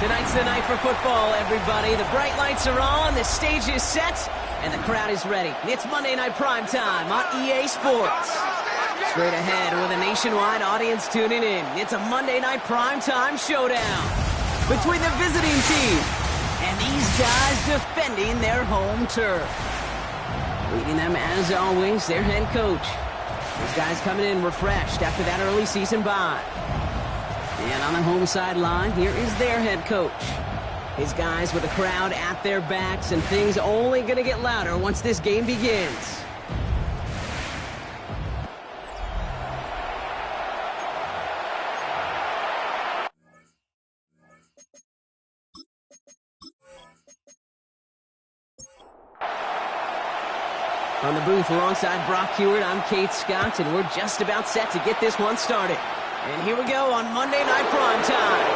Tonight's the night for football, everybody. The bright lights are on, the stage is set, and the crowd is ready. It's Monday Night Primetime on EA Sports. Straight ahead with a nationwide audience tuning in. It's a Monday Night Primetime showdown between the visiting team and these guys defending their home turf. Leading them, as always, their head coach. These guys coming in refreshed after that early season bye. And on the home sideline, here is their head coach. His guys with the crowd at their backs, and things only going to get louder once this game begins. On the booth alongside Brock Hewitt, I'm Keith Scott, and we're just about set to get this one started. And here we go on Monday Night Primetime.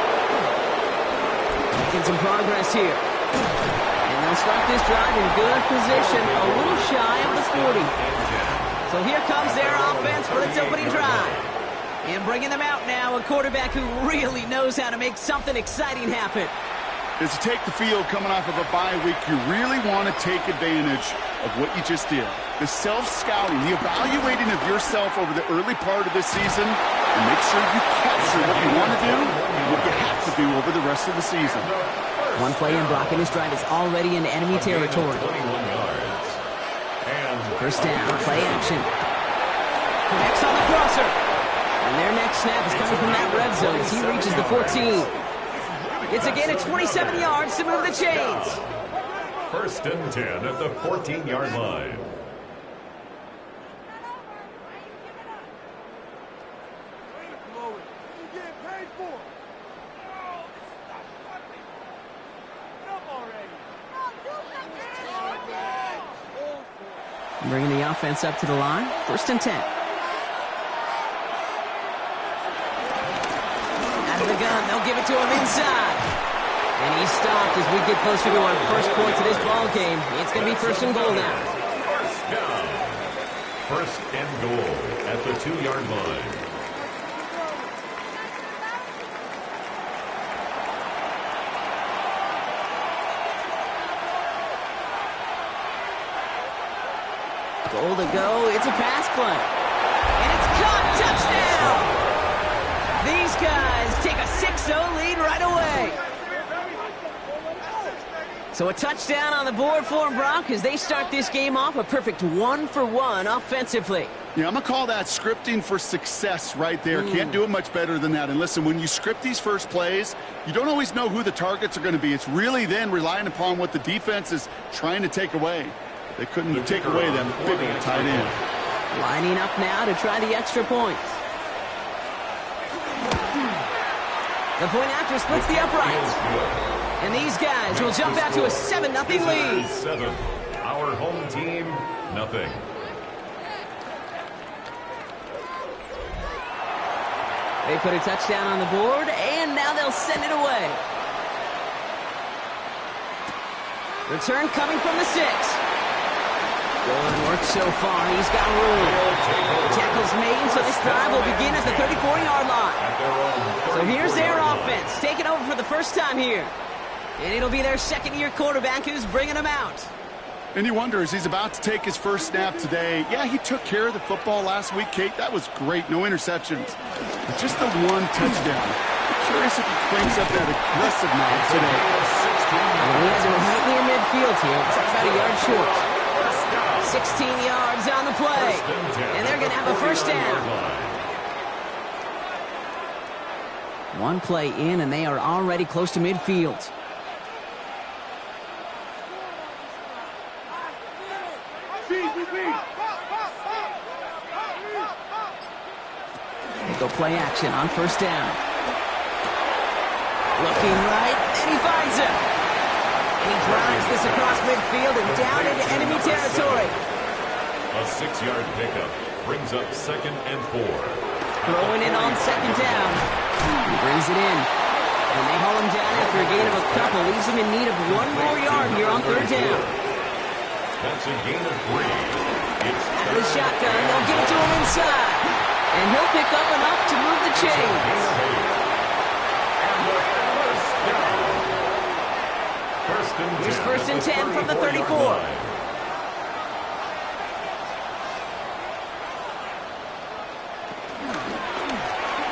Making some progress here. And they'll start this drive in good position, a little shy of the 40. So here comes their offense for its opening drive. And bringing them out now, a quarterback who really knows how to make something exciting happen. As you take the field coming off of a bye week, you really want to take advantage of what you just did. The self-scouting, the evaluating of yourself over the early part of this season, and make sure you capture what you want to do and what you have to do over the rest of the season. One play in Brock, and his drive is already in enemy territory. First down, play action. Connects on the crosser. And their next snap is coming from that red zone as he reaches the 14. It's a gain of 27 yards to move the chains. First and 10 at the 14-yard line. Bringing the offense up to the line. First and 10. Out of the gun, they'll give it to him inside. And he's stopped as we get closer to our first point to this ball game. It's going to be first and goal now. First down. First and goal at the 2-yard line. Goal to go. It's a pass play. And it's caught. Touchdown! These guys take a 6-0 lead right away. So a touchdown on the board for Brock as they start this game off a perfect 1-for-1 offensively. Yeah, I'm going to call that scripting for success right there. Can't do it much better than that. And listen, when you script these first plays, you don't always know who the targets are going to be. It's really then relying upon what the defense is trying to take away. They couldn't take away that big tight end. Lining up now to try the extra points. The point after splits the uprights. And these guys will jump out to a 7-0 lead. 7. Our home team, nothing. They put a touchdown on the board, and now they'll send it away. Return coming from the 6. Good work so far. He's got room. Tackles made, so this drive will begin at the 34-yard line. So here's their offense, taking over for the first time here. And it'll be their second-year quarterback who's bringing them out. And you wonder, as he's about to take his first snap today, yeah, he took care of the football last week, Kate. That was great. No interceptions. But just the one touchdown. I'm curious if he cranks up that aggressive mode today. Well, he has it right near midfield here. It's about a yard short. 16 yards on the play. And they're going to have a first down. One play in, and they are already close to midfield. They go play action on first down. Looking right, and he finds him. He drives this across midfield and down into enemy territory. A 6-yard pickup brings up 2nd and 4. Throwing in on second down. He brings it in. And they haul him down after a gain of a couple. Leaves him in need of one more yard here on third down. That's a gain of 3. It's out of the shotgun. They'll give it to him inside. And he'll pick up enough to move the chains. And the first down. Here's first and 10 from the 34.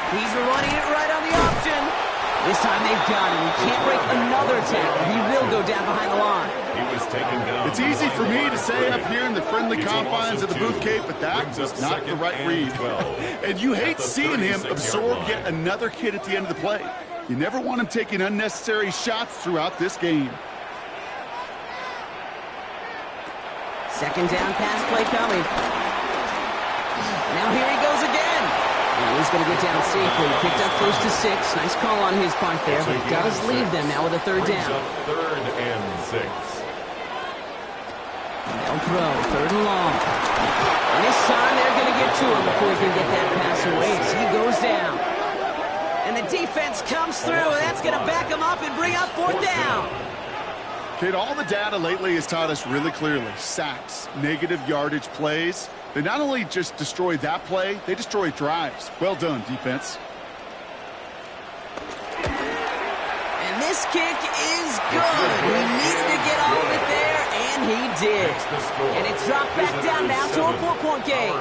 He's running it right on the option. This time they've got him. He can't break another tackle. He will go down behind the line. He was taken down. It's easy for me to say up here in the friendly confines of the booth, Kate, but that was not the right read. And you hate seeing him absorb yet another hit at the end of the play. You never want him taking unnecessary shots throughout this game. Second down pass play coming. Now here he goes again. He's going to get down safely. Picked up close to 6. Nice call on his part there, but he does leave them now with a third down. Third and 6. They'll throw. Third and long. And this time they're going to get to him before he can get that pass away as he goes down. And the defense comes through, and that's going to back him up and bring up fourth down. Kate, all the data lately has taught us really clearly. Sacks, negative yardage plays. They not only just destroy that play, they destroy drives. Well done, defense. And this kick is good. He needed to get all of it there, and he did. And it's dropped back down now to a 4-point game.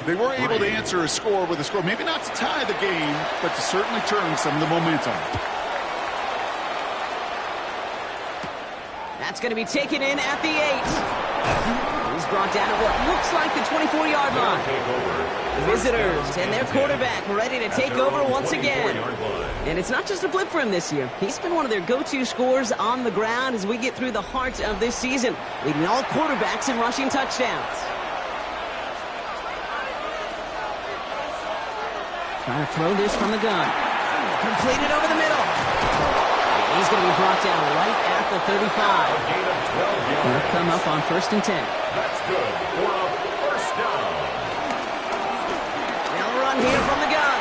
They were able to answer a score with a score. Maybe not to tie the game, but to certainly turn some of the momentum. That's going to be taken in at the 8. He's brought down at what looks like the 24-yard line. The visitors and their quarterback ready to take over once again. And it's not just a blip for him this year. He's been one of their go-to scorers on the ground as we get through the heart of this season, leading all quarterbacks in rushing touchdowns. Trying to throw this from the gun. Completed over the middle. He's going to be brought down right at the 35. He'll come up on first and 10. That's good for a first down. They'll run here from the gun.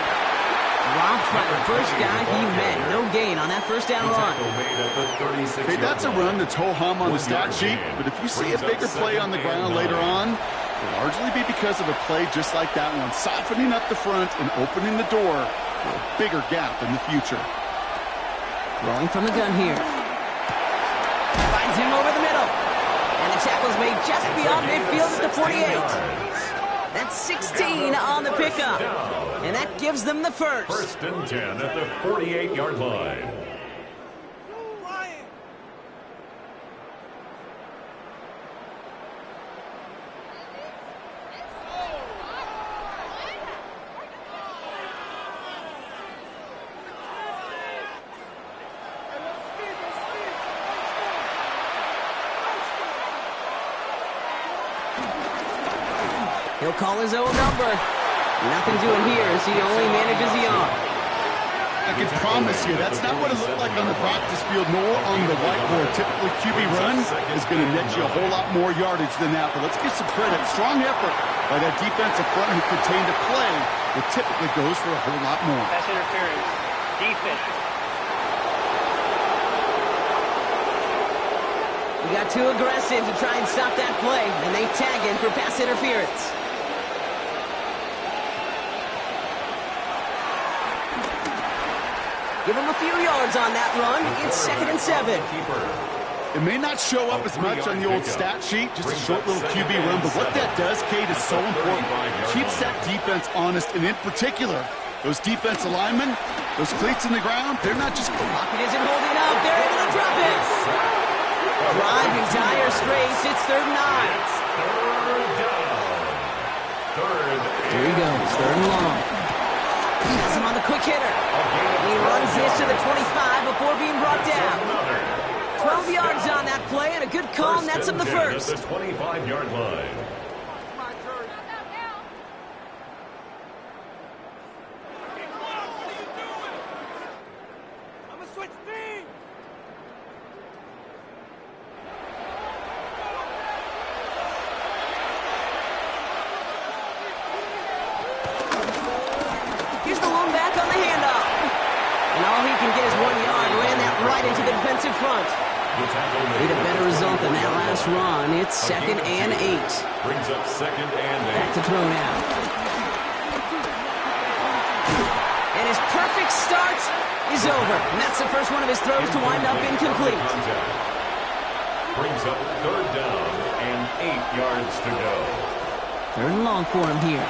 Dropped by the first guy he met. No gain on that first down run. Hey, that's a run that's ho-hum on the stat sheet, but if you see a bigger play on the ground later on, it'll largely be because of a play just like that one, softening up the front and opening the door for a bigger gap in the future. Rolling from the gun here. Finds him over the middle. And the tackle's made just beyond midfield at the 48. That's 16 on the pickup. And that gives them the first. First and 10 at the 48-yard line. He'll call his own number. Nothing doing here as he only manages the arm. I can promise you that's not what it looked like on the practice field nor on the whiteboard. Typically, QB run is going to net you a whole lot more yardage than that. But let's give some credit. Strong effort by that defensive front who contained a play that typically goes for a whole lot more. Pass interference. Defense. He got too aggressive to try and stop that play, and they tag him for pass interference. Give him a few yards on that run. It's 2nd and 7. It may not show up as much on the old stat sheet, just a short little QB run, but what that does, Kate, is so important. Keeps that defense honest, and in particular, those defensive linemen, those cleats in the ground, they're not just... Pocket isn't holding up. They're able to drop it. Driving dire straits. It's 3rd and 9. Here he goes. 3rd and long. Has him on the quick hitter. He runs this to the 25 before being brought down. 12 yards on that play, and a good call nets him the first. The 25-yard line. Here's the lone back on the handoff. And all he can get is 1 yard. Ran that right into the defensive front. Need a better result than that last run. It's 2nd and 8. Brings up 2nd and 8. Back to throw now. And his perfect start is over. And that's the first one of his throws to wind up incomplete. brings up third down and 8 yards to go. Third and long for him here.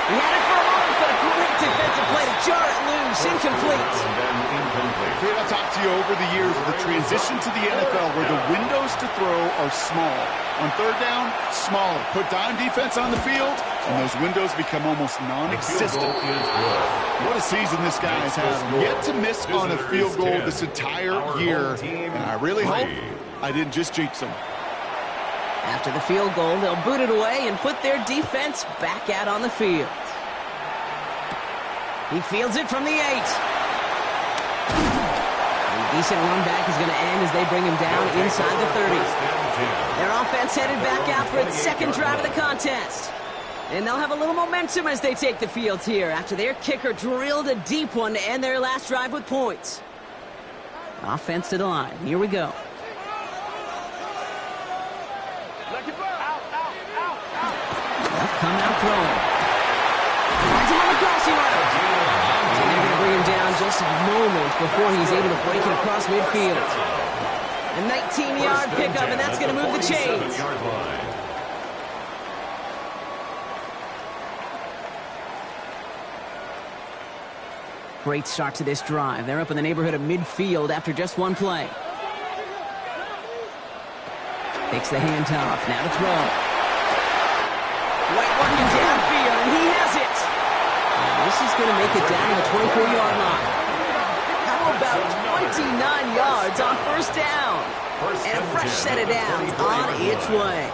He had it for a moment, but a great defensive play to jar it loose. Incomplete. And then incomplete. Fred, I've talked to you over the years of the transition to the NFL where the windows to throw are small. On third down, smaller. Put dime defense on the field, and those windows become almost non-existent. What a season this guy has had. Yet to miss on a field goal this entire year, and I really hope I didn't just jinx him. After the field goal, they'll boot it away and put their defense back out on the field. He fields it from the 8. A decent run back is going to end as they bring him down inside the 30. Their offense headed back out for its second drive of the contest. And they'll have a little momentum as they take the field here after their kicker drilled a deep one to end their last drive with points. Offense to the line. Here we go. Come out throwing. Finds him on the crossing route. And they're going to bring him down just a moment before he's able to break it across midfield. A 19-yard pickup, and that's going to move the chains. Great start to this drive. They're up in the neighborhood of midfield after just one play. Takes the handoff. Now to throw. White working downfield, and he has it. This is going to make it down to the 24-yard line. How about 29 yards on first down? And a fresh set of downs on its way.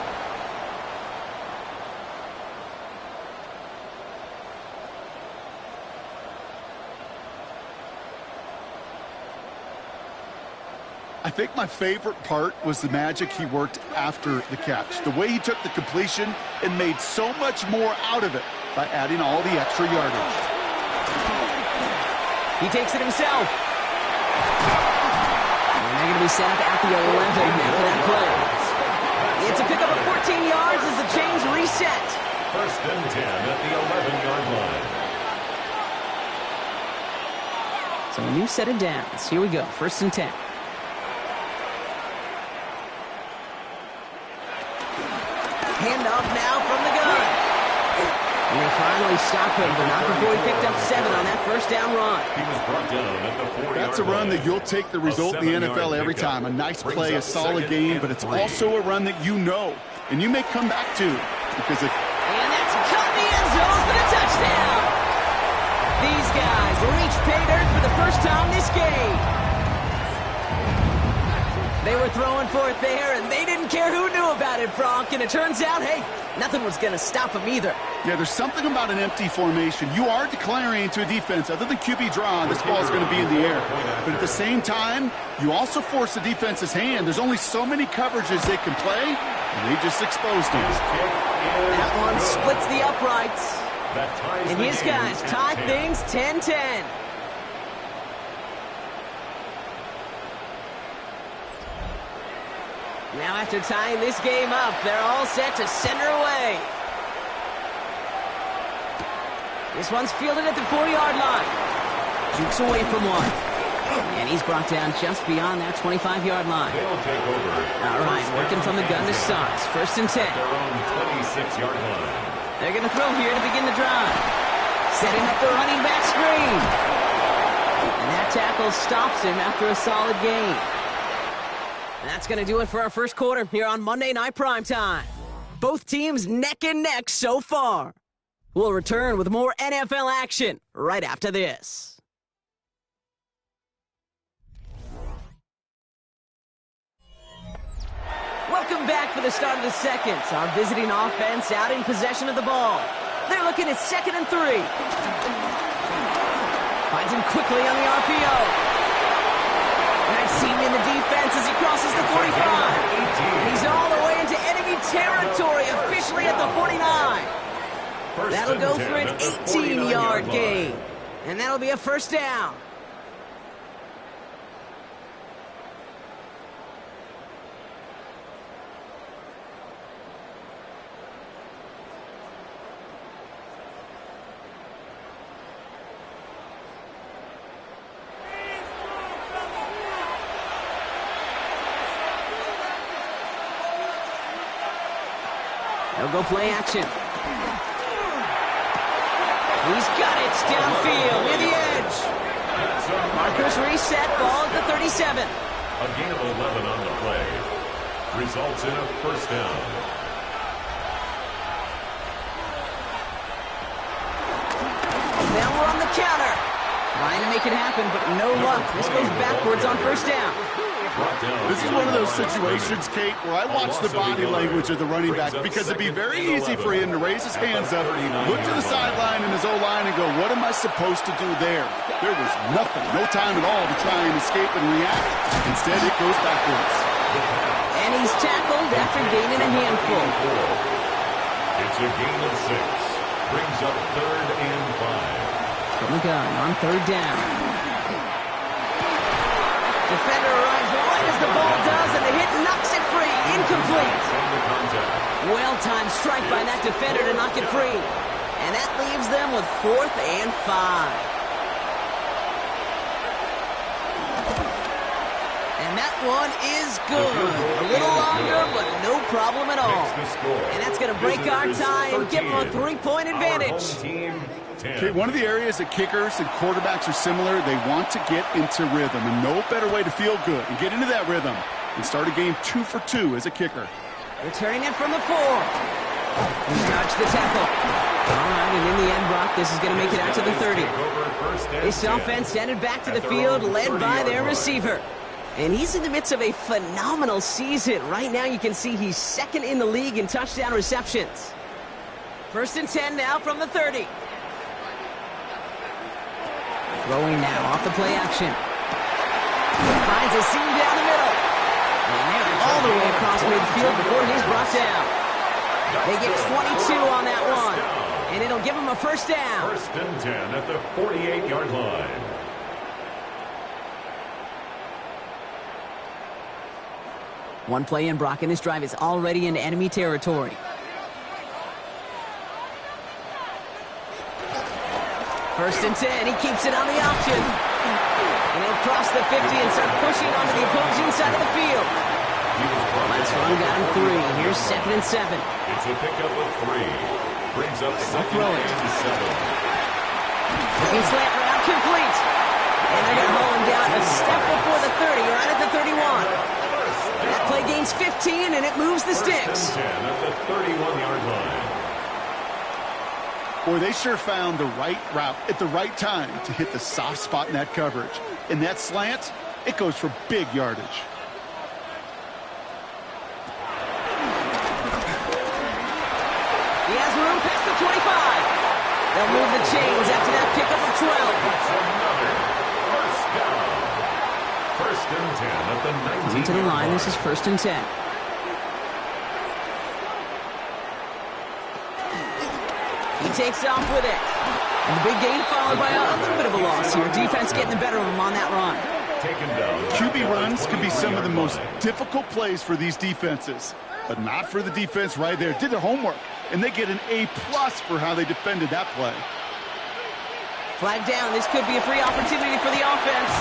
I think my favorite part was the magic he worked after the catch. The way he took the completion and made so much more out of it by adding all the extra yardage. He takes it himself. And they're going to be set up at the 11 after that play. It's a pickup of 14 yards as the chains reset. First and 10 at the 11-yard line. So a new set of downs. Here we go. First and 10. Handoff now from the gun. And they finally stop him, but not before he picked up 7 on that first down run. He was brought down at the 40-yard line. That's a run that you'll take the result in the NFL every time. A nice play, a solid game, but it's also a run that you know, and you may come back to. Because if... And that's cut in the end zone for the touchdown. These guys reach pay dirt for the first time this game. They were throwing for it there, and they didn't care who knew about it, Bronk. And it turns out, hey, nothing was going to stop them either. Yeah, there's something about an empty formation. You are declaring to a defense, other than QB draw, this ball is going to be in the air. But at the same time, you also force the defense's hand. There's only so many coverages they can play, and they just exposed him. That one splits the uprights. And his guys tie things 10-10. Now after tying this game up, they're all set to center away. This one's fielded at the 4-yard line. Jukes away from one. And he's brought down just beyond that 25-yard line. They'll take over. All right, working from the gun to Suggs. First and 10. Their own 26-yard line. They're going to throw here to begin the drive. Setting up the running back screen. And that tackle stops him after a solid gain. And that's going to do it for our first quarter here on Monday Night Primetime. Both teams neck and neck so far. We'll return with more NFL action right after this. Welcome back for the start of the second. Our visiting offense out in possession of the ball. They're looking at 2nd and 3. Finds him quickly on the RPO. Nice seam in the defense as he crosses the 45. And he's all the way into enemy territory, officially at the 49. That'll go for an 18-yard gain. And that'll be a first down. go play action. He's got it downfield near the edge. Markers reset, ball at the 37. A gain of 11 on the play. Results in a first down. Now we're on the counter. Trying to make it happen, but no luck. This goes backwards on first down. This is one of those situations, Kate, where I watch the body language of the running back because it'd be very easy for him to raise his hands up, look to the sideline in his O-line and go, what am I supposed to do there? There was nothing, no time at all to try and escape and react. Instead, it goes backwards. And he's tackled after gaining a handful. It's a gain of 6. Brings up 3rd and 5. From the gun on 3rd down. Defender arrives right as the ball does, and the hit knocks it free. Incomplete. Well-timed strike by that defender to knock it free. And that leaves them with 4th and 5. And that one is good. A little longer, but no problem at all. And that's going to break our tie and give them a 3-point advantage. Okay, one of the areas that kickers and quarterbacks are similar, they want to get into rhythm. And no better way to feel good and get into that rhythm and start a game 2 for 2 as a kicker. Returning it from the 4. He dodged the tackle. All right, and in the end, Brock, this is going to make it out to the 30. This offense headed back to the field, led by their receiver. And he's in the midst of a phenomenal season. Right now, you can see he's 2nd in the league in touchdown receptions. 1st and 10 now from the 30. Throwing now off the play action. Finds a seam down the middle. And they're all the way across midfield before he's brought down. They get 22 on that one. And it'll give them a first down. 1st and 10 at the 48-yard line. One play in, Brock, and this drive is already in enemy territory. 1st and 10, he keeps it on the option. And he'll cross the 50 and start pushing onto the opposing side of the field. Last run got him 3. Here's 2nd and 7. It's a pickup of 3. Brings up 2nd and 7. Looking slant route complete. And they're going to hold him down a step before the 30, right at the 31. That play gains 15, and it moves the sticks. 1st and 10 at the 31-yard line. Boy, they sure found the right route at the right time to hit the soft spot in that coverage. And that slant, it goes for big yardage. He has room past the 25. They'll move the chains after that pickup of 12. That's another first down. 1st and 10 at the 19. Into the line, this is 1st and 10. He takes off with it. And the big gain followed by a little bit of a loss here. Defense getting the better of him on that run. Taken down. QB runs can be some of the most difficult plays for these defenses, but not for the defense right there. Did their homework, and they get an A+ for how they defended that play. Flag down. This could be a free opportunity for the offense.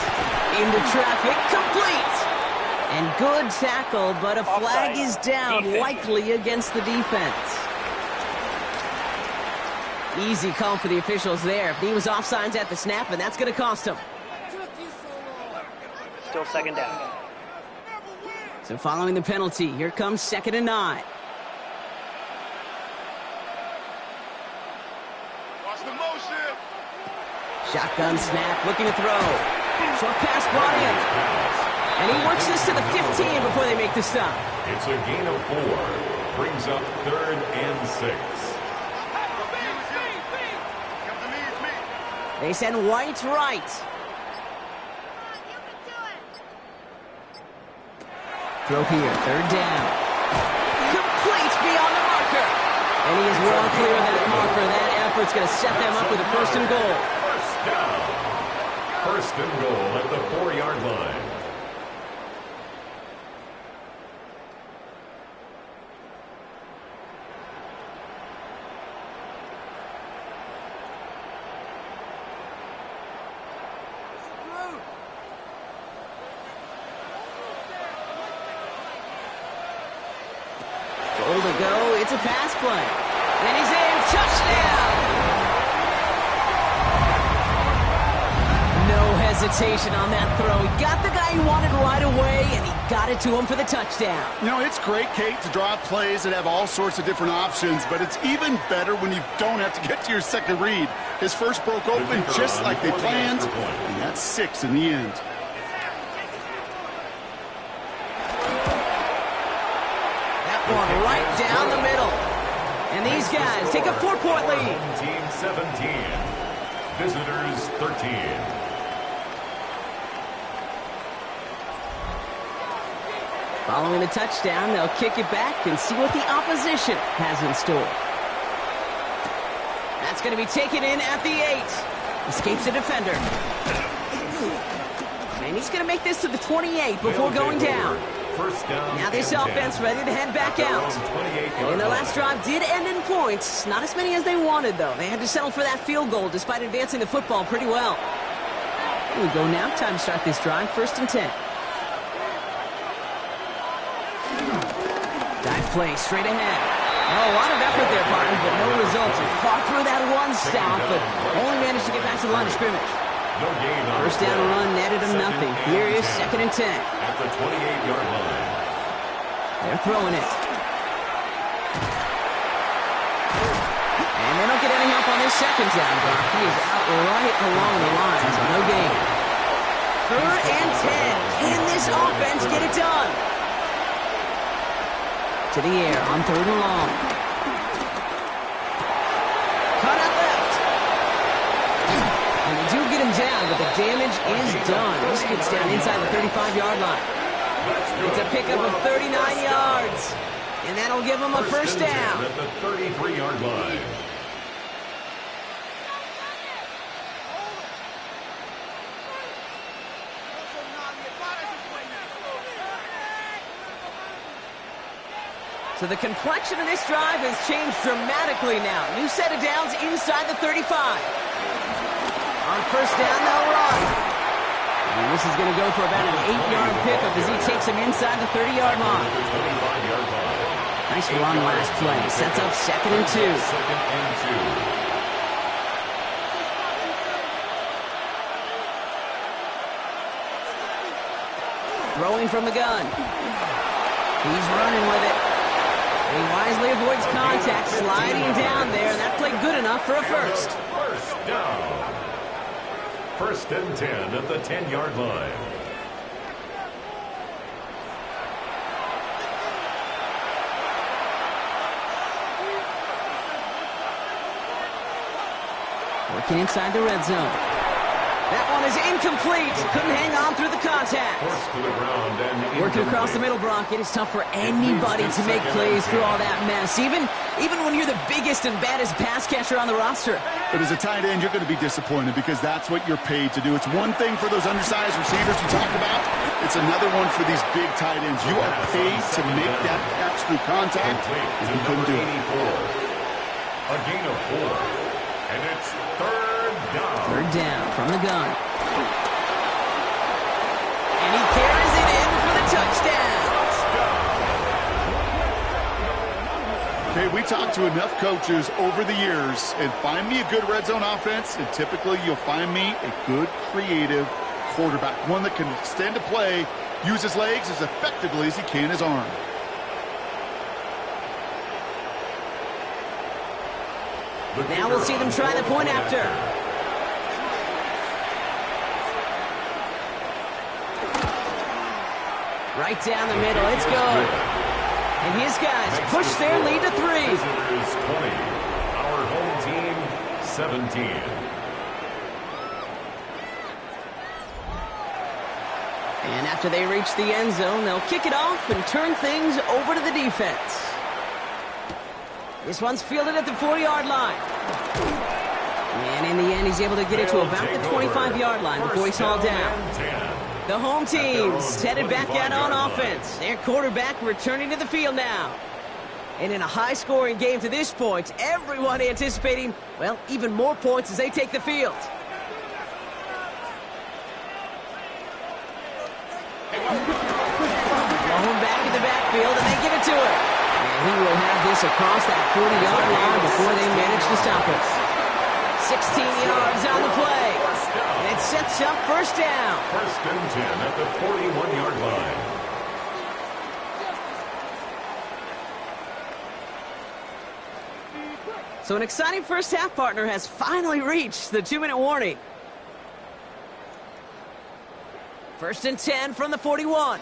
Into traffic. Complete. And good tackle, but a flag is down, likely against the defense. Easy call for the officials there. He was offsides at the snap, and that's going to cost him. Still 2nd down. So following the penalty, here comes 2nd and 9. Watch the motion. Shotgun snap, looking to throw. Short pass brought in. And he works this to the 15 before they make the stop. It's a gain of 4. Brings up 3rd and 6. They send White right. Throw here, 3rd down. Complete beyond the marker. And he is well clear of that marker. That effort's going to set them up with a 1st and goal. First down. 1st and goal at the 4-yard line. Goal to go. It's a pass play. And he's in. Touchdown! No hesitation on that throw. He got the guy he wanted right away, and he got it to him for the touchdown. You know, it's great, Kate, to draw up plays that have all sorts of different options, but it's even better when you don't have to get to your second read. His first broke open just like they planned, and that's 6 in the end. That one right down the middle. And these guys take a 4-point lead. Team 17, visitors 13. Following the touchdown, they'll kick it back and see what the opposition has in store. That's going to be taken in at the 8. Escapes the defender. And he's going to make this to the 28 before going down. First down. Now this offense ready to head back out. And their last drive did end in points. Not as many as they wanted, though. They had to settle for that field goal despite advancing the football pretty well. Here we go now. Time to start this drive. 1st and 10. Dive play straight ahead. Oh, a lot of effort there, partner, but no results. He fought through that one stop, but only managed to get back to the line of scrimmage. No gain on First down run netted him nothing. Here is 2nd and 10. At the 28-yard line. They're throwing it. And they don't get any help on this 2nd down, Brock. He is out right along the line, so no gain. 3rd and 10. Can this offense get it done? To the air on 3rd and long. Cut out left. And they do get him down, but the damage is done. This gets down inside the 35-yard line. It's a pickup of 39 yards. And that'll give him a first down. At the 33-yard line. So the complexion of this drive has changed dramatically now. New set of downs inside the 35. On first down, they'll run. And this is going to go for about an 8-yard pickup as he takes him inside the 30-yard line. Nice run last play. Sets up 2nd and 2. 2nd and 2. Throwing from the gun. He's running with it. He wisely avoids contact, sliding down there, and that played good enough for a first. First down. 1st and 10 at the 10-yard line. Working inside the red zone. That one is incomplete. Couldn't hang on through the contact. Forced to the ground and Working across the middle, Brock. It is tough for anybody to make plays through all that mess, even when you're the biggest and baddest pass catcher on the roster. But as a tight end, you're going to be disappointed because that's what you're paid to do. It's one thing for those undersized receivers you talked about. It's another one for these big tight ends. You are paid to make that catch through contact, and you couldn't do it. A gain of 4. And it's 3rd down. 3rd down from the gun. And he carries it in for the touchdown. Okay, we talked to enough coaches over the years, and find me a good red zone offense, and typically you'll find me a good creative quarterback, one that can extend a play, use his legs as effectively as he can his arm. Now we'll see them try the point after. Right down the middle. It's good. And his guys push their lead to 3. Visitors 20. Our home team 17. And after they reach the end zone, they'll kick it off and turn things over to the defense. This one's fielded at the 4-yard line. And in the end, he's able to get it to about the 25-yard line before he's hauled down. The home team's headed back out on offense. Their quarterback returning to the field now. And in a high-scoring game to this point, everyone anticipating, well, even more points as they take the field. Thrown back in the backfield, and they give it to him. And He will have this across that 40-yard line before they manage to stop it. 16 yards on the play. And it sets up first down. First and 10 at the 41-yard line. So an exciting first half, partner, has finally reached the 2-minute warning. First and 10 from the 41.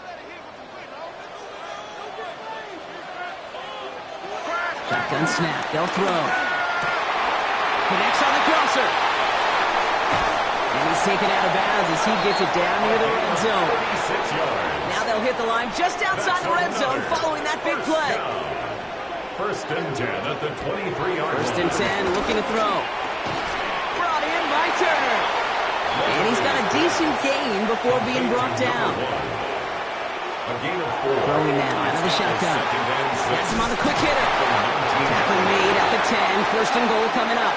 Shotgun snap. They'll throw. Connects on the crosser. And he's taken out of bounds as he gets it down near the red zone. 36 yards. Now they'll hit the line just outside the red zone following that big play. First and 10 at the 23-yard line. First and 10, looking to throw. Brought in by Turner. And he's got a decent gain before being brought down. A gain of 4. Throwing now out of the shotgun. That's him on the quick hitter. Tackle made at the 10. First and goal coming up.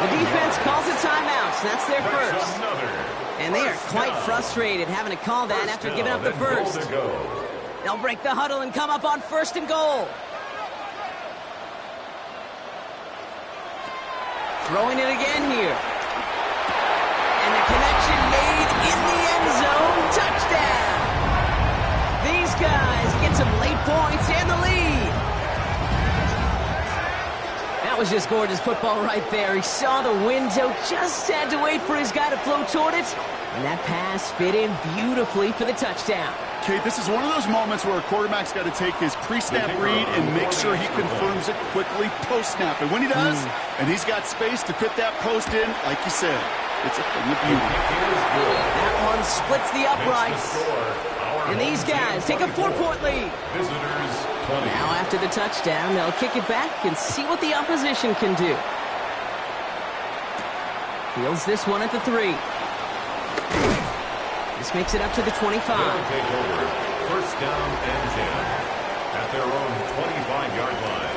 The defense calls a timeout, so that's their first. And they are quite frustrated having to call that after giving up the first. They'll break the huddle and come up on first and goal. Throwing it again here. And the connection made in the end zone. Touchdown. These guys get some late points and the lead. That was just gorgeous football right there. He saw the window, just had to wait for his guy to flow toward it. And that pass fit in beautifully for the touchdown. Kate, this is one of those moments where a quarterback's got to take his pre-snap read and make sure he confirms it quickly post-snap. And when he does, and he's got space to fit that post in, like you said, it's a thing of beauty. That one splits the uprights. And these guys take a 4-point lead. Visitors 20. Now after the touchdown, they'll kick it back and see what the opposition can do. Fields this one at the 3. This makes it up to the 25. They'll take over. First down and 10 at their own 25-yard line.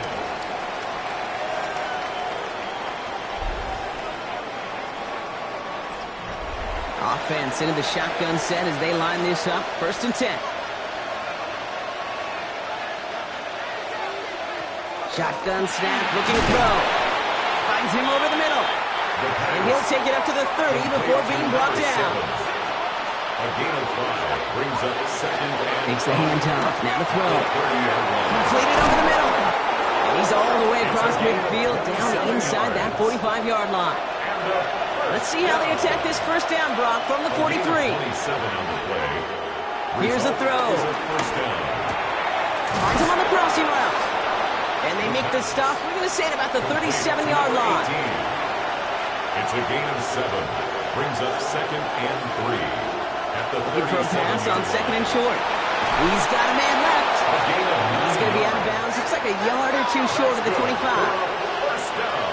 Offense into the shotgun set as they line this up. First and 10. Shotgun snap, looking to throw. Finds him over the middle. And he'll take it up to the 30 before being brought down. A gain of 5 brings up second and Makes the handoff. Now to throw. Completed over the middle. And he's all the way across midfield down inside that 45-yard line. Let's see how they attack this first down, Brock, from the 43. 27 on the play. Here's a throw. First down. Finds him on the crossing route. And they make the stop, we're going to say, at about the 37-yard line. 18. It's a gain of 7. Brings up second and 3. At the Looking for a pass on second and short. He's got a man left. He's going to be out of bounds. Looks like a yard or two short of the 25. First down.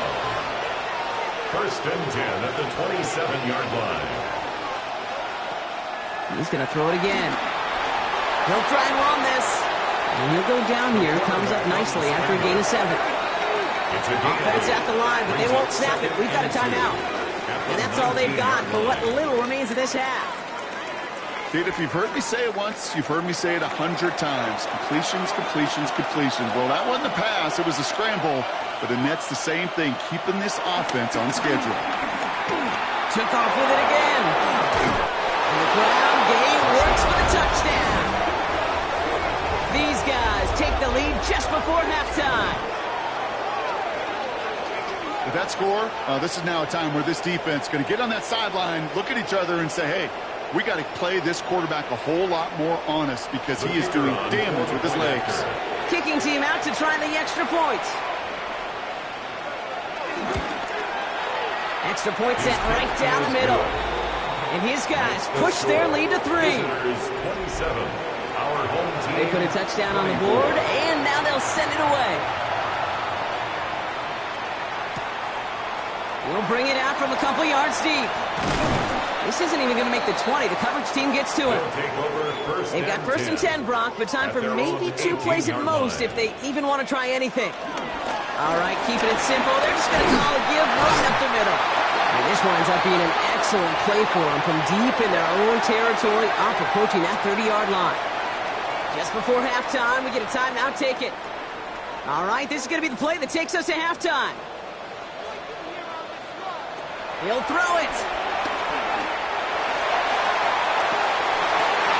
First and 10 at the 27-yard line. He's going to throw it again. He'll try and run this. And he'll go down here. Comes up nicely after a gain of 7. Offense at the line, but they won't snap it. We've got a timeout. And that's all they've got for what little remains of this half. Kate, if you've heard me say it once, you've heard me say it 100 times. Completions, completions, completions. Well, that wasn't a pass. It was a scramble. But the Nets, the same thing, keeping this offense on schedule. Took off with it again. And the ground game works for the touchdown. These guys take the lead just before halftime. With that score, this is now a time where this defense is going to get on that sideline, look at each other and say, hey, we got to play this quarterback a whole lot more honest because he is doing damage with his legs. Kicking team out to try the extra points. Extra point set right down the middle. And his guys push their lead to 3. 27. Our home team. They put a touchdown on the board, and now they'll send it away. We'll bring it out from a couple yards deep. This isn't even going to make the 20. The coverage team gets to it. They've got first and 10, Brock, but time for maybe 2 plays at most if they even want to try anything. All right, keeping it simple. They're just going to call a give right up the middle. And this winds up being an excellent play for them from deep in their own territory, up approaching that 30-yard line. Just before halftime, we get a timeout. Take it. All right, this is going to be the play that takes us to halftime. He'll throw it.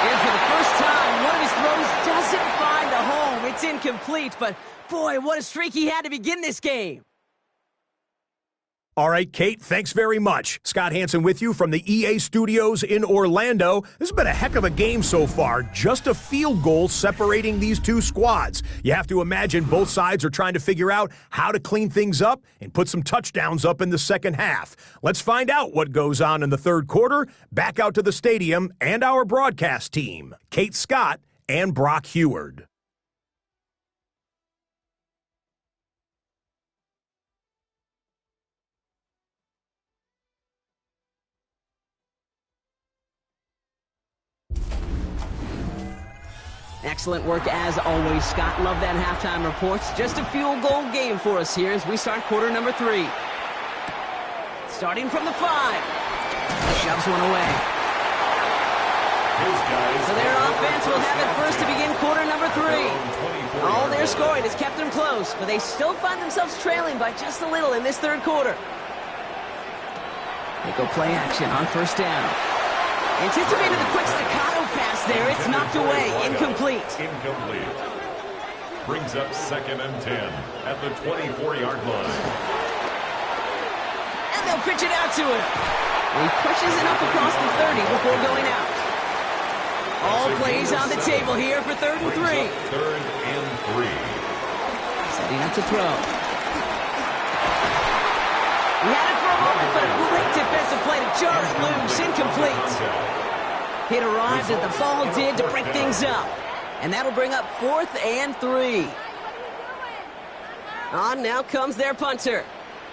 And for the first time, one of his throws doesn't find the home. It's incomplete, but boy, what a streak he had to begin this game. All right, Kate, thanks very much. Scott Hansen with you from the EA Studios in Orlando. This has been a heck of a game so far. Just a field goal separating these two squads. You have to imagine both sides are trying to figure out how to clean things up and put some touchdowns up in the second half. Let's find out what goes on in the third quarter. Back out to the stadium and our broadcast team, Kate Scott and Brock Heward. Excellent work as always, Scott. Love that halftime report. Just a field goal game for us here as we start quarter number 3. Starting from the 5. Shoves one away. So their offense will have it first to begin quarter number 3. All their scoring has kept them close, but they still find themselves trailing by just a little in this third quarter. They go play action on first down. Anticipated the quick staccato pass there. It's knocked away. Incomplete. Brings up 2nd and 10 at the 24-yard line. And they'll pitch it out to him. He pushes it up across the 30 before going out. All plays on the table here for 3rd and 3. 3rd and 3. Setting up to throw. He had it for a moment, but a great defensive play to jar it loose. Incomplete. Hit arrived as the ball did to break things up. And that'll bring up 4th and 3. On now comes their punter.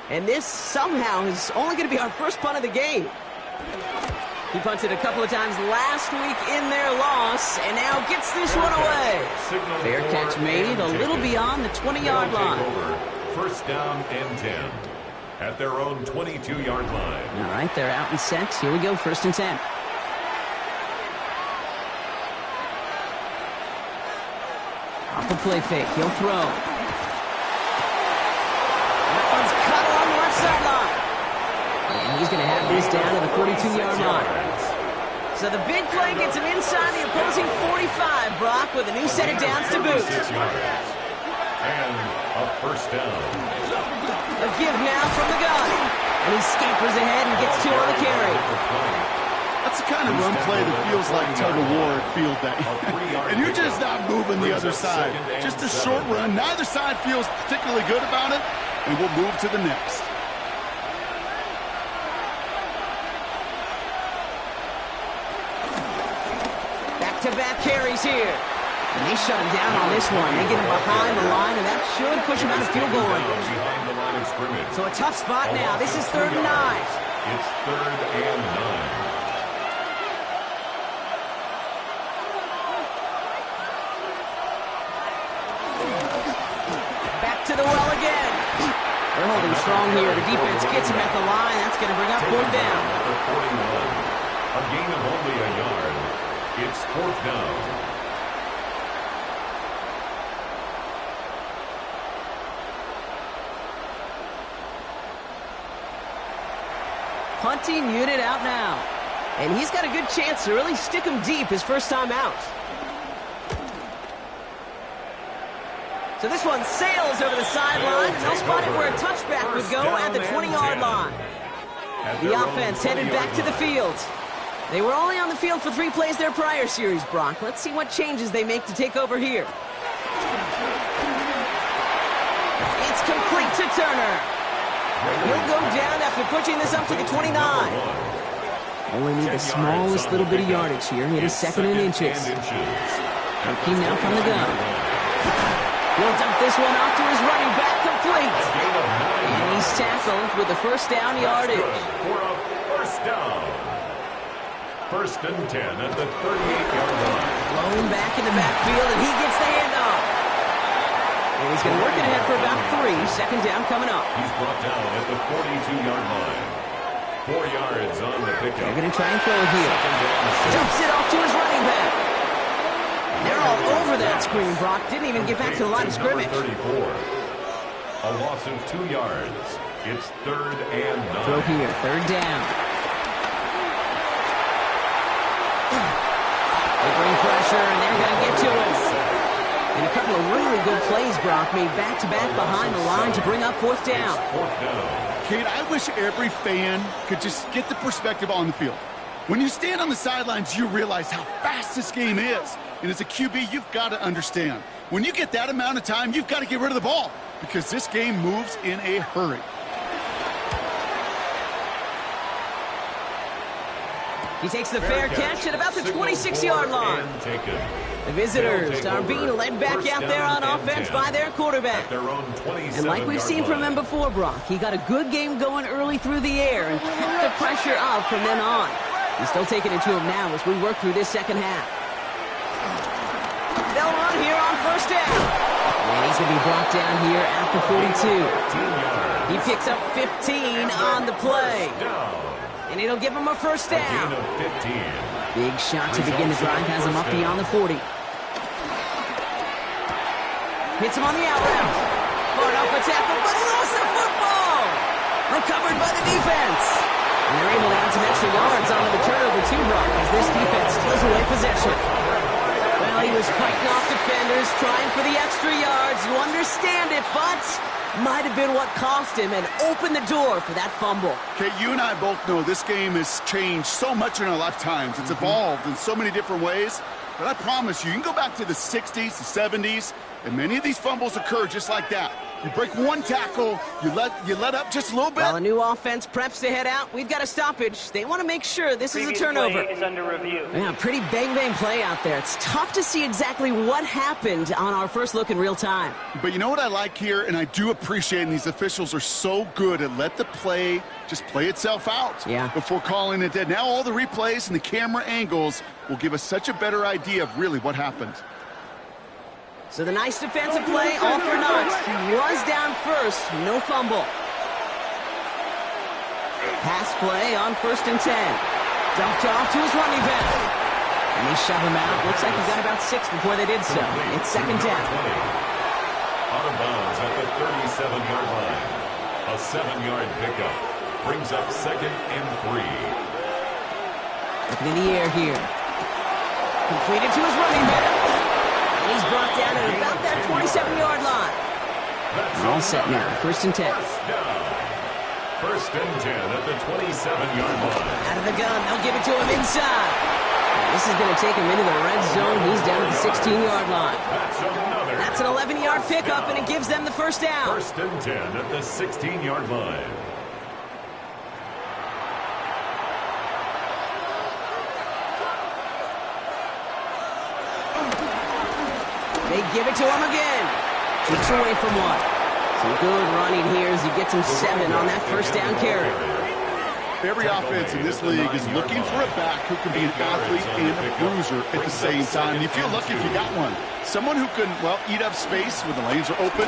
And this somehow is only going to be our first punt of the game. He punted a couple of times last week in their loss, and now gets this one away. Fair catch made a little beyond the 20-yard line. First down and 10 at their own 22-yard line. All right, they're out and set. Here we go, 1st and 10. Off the play fake, he'll throw. That one's cut along the left sideline. And he's going to have this down to the 42-yard line. So the big play gets him inside the opposing 45, Brock, with a new set of downs to boot. And a first down. A give now from the gun. And he scampers ahead and gets 2 on the carry. That's the kind of run play that feels like tug-of-war at field day. And you're just not moving the other side. Just a short run. Neither side feels particularly good about it, and we'll move to the next. Back-to-back carries here. And they shut him down on this one. They get him behind the line, and that should push him out of field goal range. So a tough spot now. This is 3rd and 9. It's 3rd and 9. To the well again. They're holding strong here. The defense gets him at the line. That's going to bring up 4th down. A gain of only a yard. It's 4th down. Punting unit out now. And he's got a good chance to really stick him deep his first time out. So this one sails over the sideline, and they'll spot it where a touchback would go at the 20-yard line. The offense headed back to the field. They were only on the field for 3 plays their prior series, Brock. Let's see what changes they make to take over here. It's complete to Turner. He'll go down after pushing this up to the 29. Only need the smallest little bit of yardage here. It is 2nd and inches. Looking now from the gun. He'll dump this one off to his running back, complete. And he's tackled with the first down yardage. For a first down. 1st and 10 at the 38-yard line. Blown back in the backfield, and he gets the handoff. And he's going to work it ahead for about 3. 2nd down coming up. He's brought down at the 42-yard line. 4 yards on the pickup. They're going to try and throw it here. Dumps it off to his running back. And they're all over that screen, Brock. Didn't even get back to the line of scrimmage. 34. A loss of 2 yards. It's 3rd and 9. Throw here, 3rd down. They bring pressure, and they're going to get to him. And a couple of really good plays, Brock, made back-to-back behind the line to bring up 4th down. Kate, I wish every fan could just get the perspective on the field. When you stand on the sidelines, you realize how fast this game is. And as a QB, you've got to understand. When you get that amount of time, you've got to get rid of the ball because this game moves in a hurry. He takes the fair catch at about the 26-yard line. The visitors are being led back out there on offense by their quarterback. And like we've seen from him before, Brock, he got a good game going early through the air and kept the pressure up from then on. He's still taking it to him now as we work through this second half. They'll run here on 1st down. And he's going to be brought down here at the 42. He picks up 15 on the play. And it'll give him a 1st down. Big shot to begin the drive has him up beyond the 40. Hits him on the out route. Far enough for tackle, but he lost the football. Recovered by the defense. And they're able to add some extra yards onto the turnover too, Brock, as this defense steals away possession. Well, he was fighting off defenders, trying for the extra yards. You understand it, but might have been what cost him and opened the door for that fumble. Okay, you and I both know this game has changed so much in our lifetimes. It's evolved in so many different ways. But I promise you can go back to the 60s, the 70s, and many of these fumbles occur just like that. You break one tackle, you let up just a little bit. While a new offense preps to head out, we've got a stoppage. They want to make sure this is a turnover. Play is under review. Yeah, pretty bang play out there. It's tough to see exactly what happened on our first look in real time. But you know what I like here, and I do appreciate, and these officials are so good at let the play just play itself out before calling it dead. Now all the replays and the camera angles will give us such a better idea of really what happened. So the nice defensive play, all for naught. He was down first, no fumble. Pass play on 1st and 10. Dumped off to his running back. And they shove him out. Looks like he got about 6 before they did so. It's 2nd down. Out of bounds at the 37-yard line. A 7-yard pickup. Brings up 2nd and 3. Looking in the air here. Completed to his running back. And he's brought down at about that 27-yard line. And all set now. 1st and 10. 1st and 10 at the 27-yard line. Out of the gun. They'll give it to him inside. This is going to take him into the red zone. He's down at the 16-yard line. That's an 11-yard pickup, and it gives them the 1st down. 1st and 10 at the 16-yard line. They give it to him again. Keeps away from 1. Some good running here as he gets him 7 on that 1st down carry. Every offense in this league is looking for a back who can be an athlete and a bruiser at the same time. You feel lucky if you got one. Someone who can, well, eat up space when the lanes are open.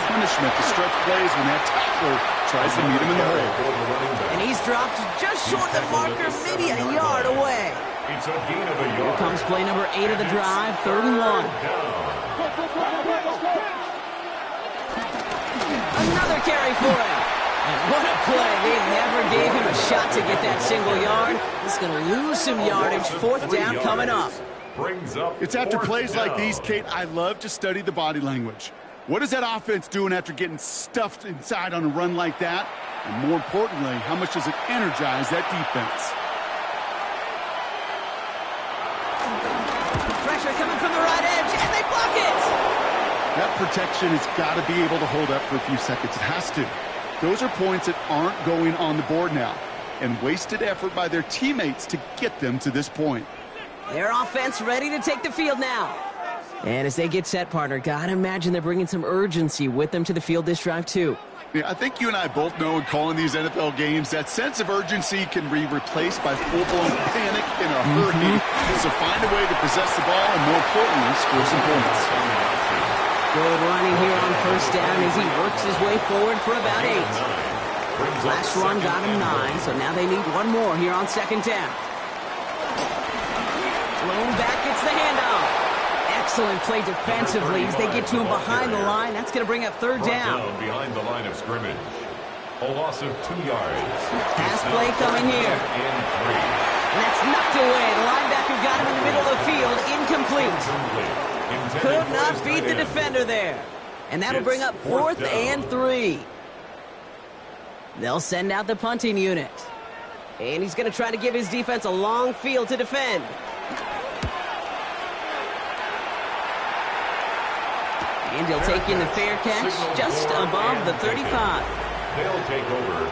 Punishment to stretch plays when that tackler tries to meet him in the hole. And he's dropped just short of the marker, maybe a yard away. It's a gain of a yard. Here comes play number 8 of the drive, 3rd and 1. Another carry for him. And what a play. They never gave him a shot to get that single yard. He's going to lose some yardage. 4th down coming up. It's after plays like these, Kate, I love to study the body language. What is that offense doing after getting stuffed inside on a run like that? And more importantly, how much does it energize that defense? Pressure coming from the right edge, and they block it! That protection has got to be able to hold up for a few seconds. It has to. Those are points that aren't going on the board now, and wasted effort by their teammates to get them to this point. Their offense ready to take the field now. And as they get set, partner, gotta imagine they're bringing some urgency with them to the field this drive, too. Yeah, I think you and I both know in calling these NFL games that sense of urgency can be replaced by full-blown panic in a hurry. So find a way to possess the ball and, more importantly, score some points. Good running here on 1st down as he works his way forward for about 8. Last run got him 9, so now they need one more here on 2nd down. Blown back gets the handoff. Excellent play defensively as they get to him behind the line. That's going to bring up third down. Behind the line of scrimmage. A loss of 2 yards. Pass play coming here. And 3. And that's knocked away. The linebacker got him in the middle of the field. Incomplete. Could not beat the defender there. And that'll bring up 4th and 3. They'll send out the punting unit. And he's going to try to give his defense a long field to defend. And he'll take in the fair catch just above the 35. They'll take over